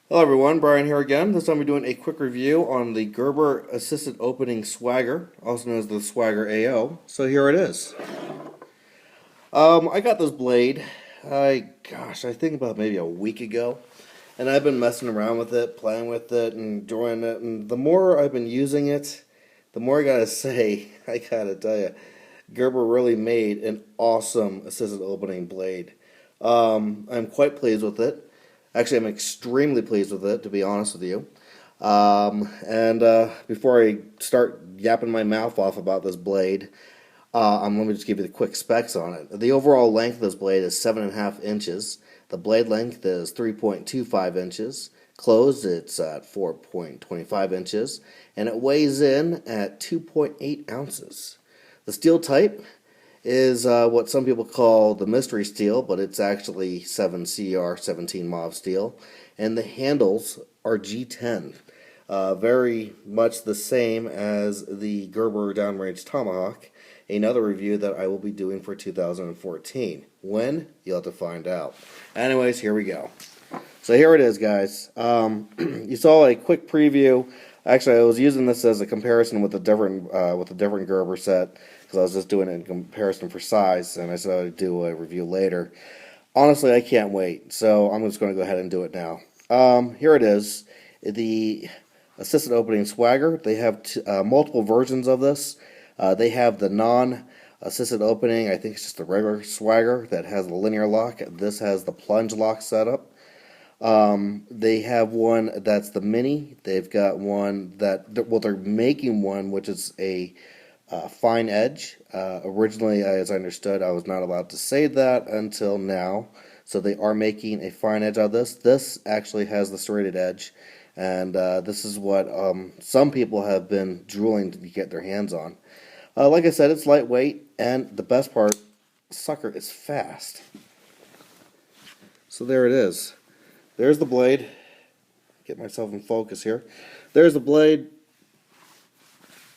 Hello everyone, Brian here again. This time we're doing a quick review on the Gerber Assisted Opening Swagger, also known as the Swagger AO. So here it is. I got this blade, I think about maybe a week ago, and I've been messing around with it, playing with it, and enjoying it. And the more I've been using it, the more I gotta say, I gotta tell you, Gerber really made an awesome assisted opening blade. I'm quite pleased with it. Actually, I'm extremely pleased with it, to be honest with you. And before I start yapping my mouth off about this blade, let me just give you the quick specs on it. The overall length of this blade is 7.5 inches. The blade length is 3.25 inches. Closed, it's at 4.25 inches. And it weighs in at 2.8 ounces. The steel type is what some people call the mystery steel, but it's actually 7CR 17 MOV steel. And the handles are G10. Very much the same as the Gerber Downrange Tomahawk, another review that I will be doing for 2014. When? You'll have to find out. Anyways, here we go. So here it is, guys. You saw a quick preview. Actually, I was using this as a comparison with a different Gerber set because I was just doing it in comparison for size, and I said I'd do a review later. Honestly, I can't wait, so I'm just going to go ahead and do it now. Here it is, the Assisted Opening Swagger. They have multiple versions of this. They have the non-assisted opening. I think it's just the regular Swagger that has the linear lock. This has the plunge lock setup. They have one that's the mini. They've got one they're making one which is a fine edge. Originally, as I understood, I was not allowed to say that until now. So they are making a fine edge out of this. This actually has the serrated edge, and this is what some people have been drooling to get their hands on. Like I said, it's lightweight, and the best part, sucker is fast. So there it is. There's the blade. Get myself in focus here. There's the blade.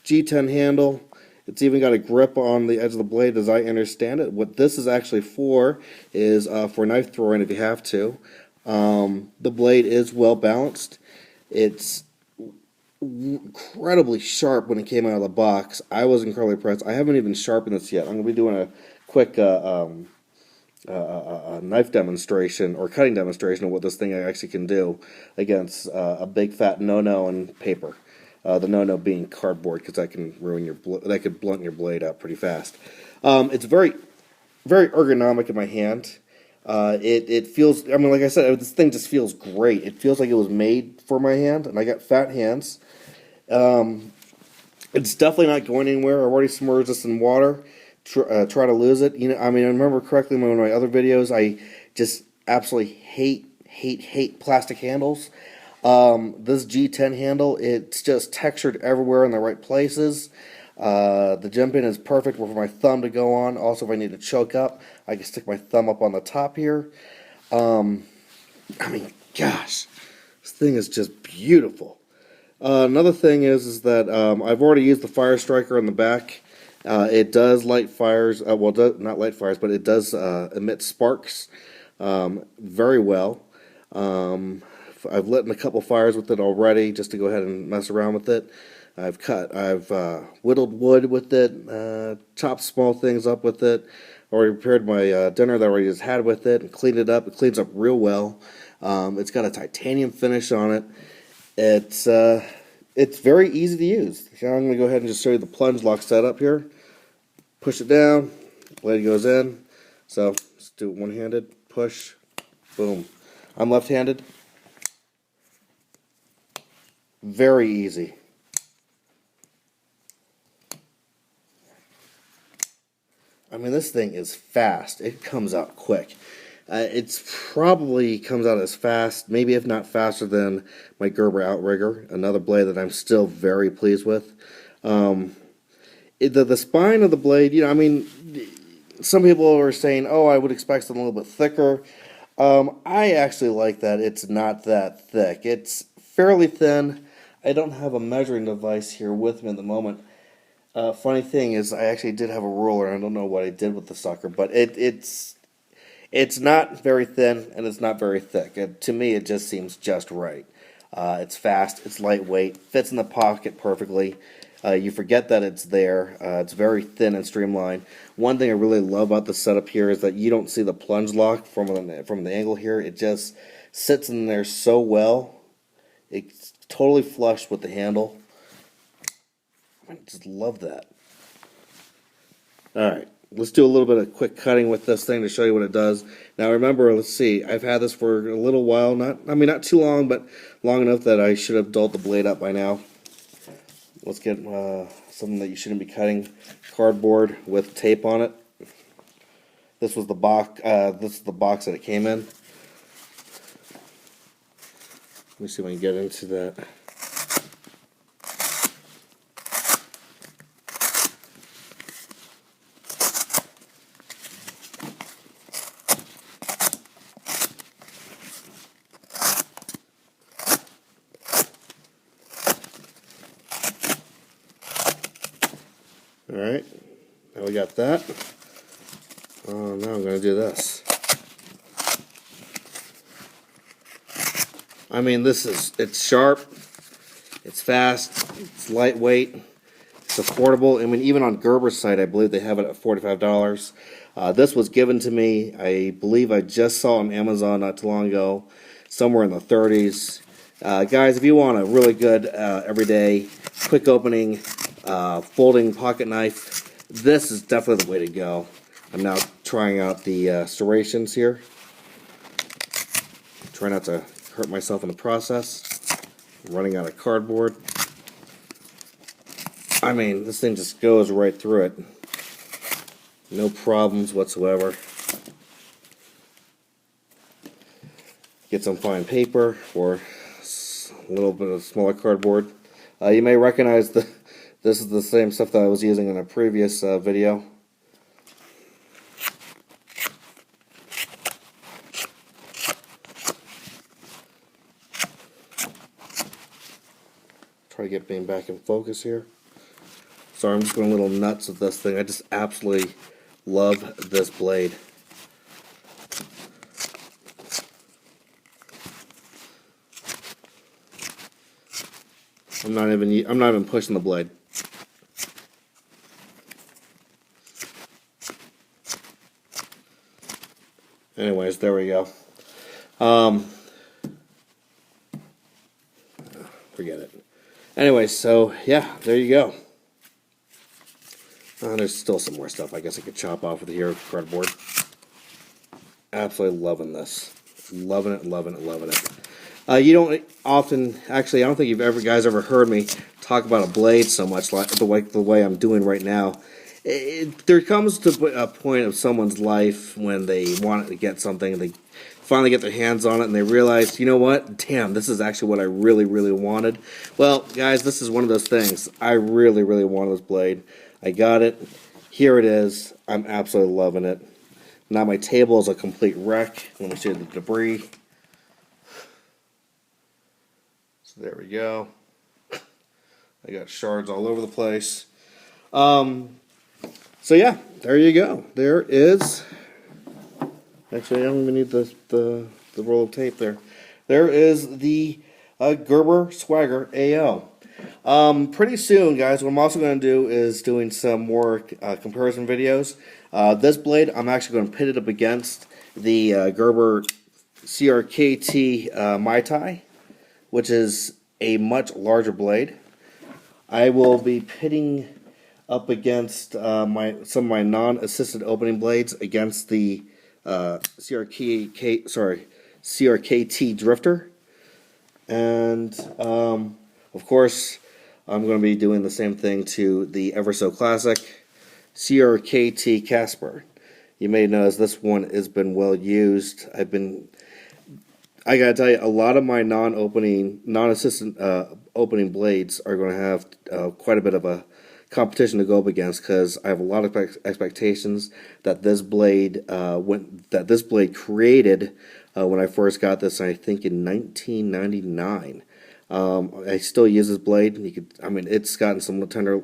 G10 handle. It's even got a grip on the edge of the blade as I understand it. What this is actually for is for knife throwing if you have to. The blade is well balanced. It's incredibly sharp when it came out of the box. I was incredibly impressed. I haven't even sharpened this yet. I'm going to be doing a quick knife demonstration or cutting demonstration of what this thing actually can do against a big fat no-no and paper. The no-no being cardboard, because that can ruin that could blunt your blade out pretty fast. It's very, very ergonomic in my hand. It feels. I mean, like I said, this thing just feels great. It feels like it was made for my hand, and I got fat hands. It's definitely not going anywhere. I've already submerged this in water. Try to lose it. I mean, I remember correctly in one of my other videos, I just absolutely hate plastic handles. This G10 handle, it's just textured everywhere in the right places. The jump in is perfect for my thumb to go on. Also, if I need to choke up, I can stick my thumb up on the top here. I mean, gosh, this thing is just beautiful. Another thing is that I've already used the fire striker on the back. It does light fires, not light fires, but it does emit sparks very well. I've lit a couple fires with it already just to go ahead and mess around with it. I've whittled wood with it, chopped small things up with it. Already prepared my dinner that I already just had with it and cleaned it up. It cleans up real well. It's got a titanium finish on it. It's very easy to use. So I'm going to go ahead and just show you the plunge lock setup here. Push it down, blade goes in. So let's do it one-handed. Push, boom. I'm left-handed. Very easy. I mean, this thing is fast. It comes out quick. It's probably comes out as fast, maybe if not faster than my Gerber Outrigger, another blade that I'm still very pleased with. The spine of the blade, I mean, some people are saying, oh, I would expect something a little bit thicker. I actually like that it's not that thick. It's fairly thin. I don't have a measuring device here with me at the moment. Funny thing is, I actually did have a ruler, and I don't know what I did with the sucker, but it's It's not very thin and it's not very thick. To me, it just seems just right. It's fast, it's lightweight, fits in the pocket perfectly. You forget that it's there. It's very thin and streamlined. One thing I really love about the setup here is that you don't see the plunge lock from the angle here. It just sits in there so well. It's totally flush with the handle. I just love that. Alright, let's do a little bit of quick cutting with this thing to show you what it does. Now remember, let's see, I've had this for a little while, not too long, but long enough that I should have dulled the blade up by now. Let's get something that you shouldn't be cutting, cardboard with tape on it. This was the box, this is the box that it came in. Let me see if I can get into that. Alright, now we got that. Oh, now I'm going to do this. I mean, it's sharp, it's fast, it's lightweight, it's affordable. I mean, even on Gerber's site, I believe they have it at $45. This was given to me, I believe I just saw on Amazon not too long ago, somewhere in the 30s. Guys, if you want a really good, everyday, quick opening, folding pocket knife, this is definitely the way to go. I'm now trying out the serrations here. Try not to hurt myself in the process. I'm running out of cardboard. I mean, this thing just goes right through it. No problems whatsoever. Get some fine paper or a little bit of smaller cardboard. You may recognize this is the same stuff that I was using in a previous video. Try to get being back in focus here. Sorry, I'm just going a little nuts with this thing. I just absolutely love this blade. I'm not even pushing the blade. Anyways, there we go. Forget it. Anyways, so yeah, there you go. There's still some more stuff I guess I could chop off with here, cardboard. Absolutely loving this. Loving it, loving it, loving it. You don't often, actually, I don't think you've guys ever heard me talk about a blade so much like the way I'm doing right now. There comes to a point of someone's life when they want to get something, they finally get their hands on it, and they realize, you know what, damn, this is actually what I really, really wanted. Well, guys, this is one of those things. I really, really wanted this blade. I got it. Here it is. I'm absolutely loving it. Now my table is a complete wreck. Let me show you the debris. So there we go. I got shards all over the place. So yeah, there you go. There is. Actually, I don't even need the roll of tape there. There is the Gerber Swagger AO. Pretty soon, guys, what I'm also going to do is doing some more comparison videos. This blade, I'm actually going to pit it up against the Gerber CRKT Mai Tai, which is a much larger blade. I will be pitting up against some of my non-assisted opening blades against the CRKT Drifter, and of course I'm going to be doing the same thing to the ever so classic CRKT Casper. You may notice this one has been well used. I gotta tell you, a lot of my non-assistant opening blades are going to have quite a bit of a competition to go up against, because I have a lot of expectations that this blade created when I first got this. I think in 1999. I still use this blade. It's gotten some tender,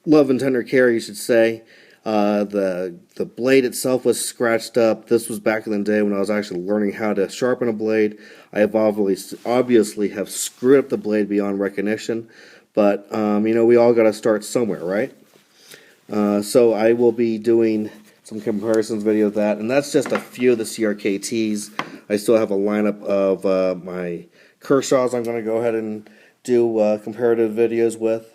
love and tender care, you should say. The blade itself was scratched up. This was back in the day when I was actually learning how to sharpen a blade. I have obviously have screwed up the blade beyond recognition, but we all got to start somewhere, right? So I will be doing some comparisons video of that, and that's just a few of the CRKTs. I still have a lineup of my Kershaws I'm going to go ahead and do comparative videos with.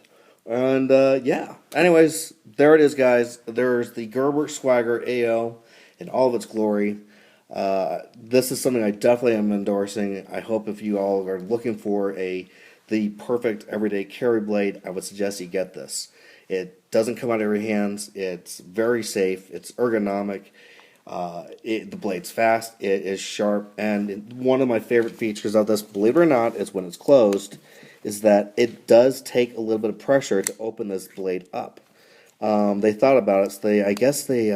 And yeah, anyways, there it is, guys. There's the Gerber Swagger AO in all of its glory. This is something I definitely am endorsing. I hope if you all are looking for the perfect everyday carry blade, I would suggest you get this. It doesn't come out of your hands. It's very safe. It's ergonomic. The blade's fast. It is sharp. And one of my favorite features of this, believe it or not, is when it's closed, is that it does take a little bit of pressure to open this blade up. They thought about it. So I guess they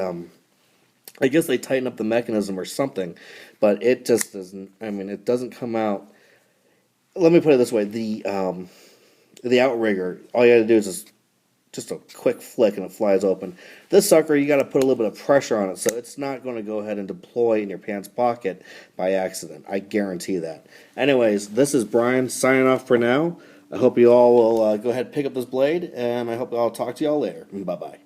tighten up the mechanism or something, but it just doesn't. I mean, it doesn't come out. Let me put it this way: the outrigger, all you got to do is just a quick flick and it flies open. This sucker, you got to put a little bit of pressure on it, so it's not going to go ahead and deploy in your pants pocket by accident. I guarantee that. Anyways, this is Brian signing off for now. I hope you all will go ahead and pick up this blade, and I hope I'll talk to you all later. Bye-bye.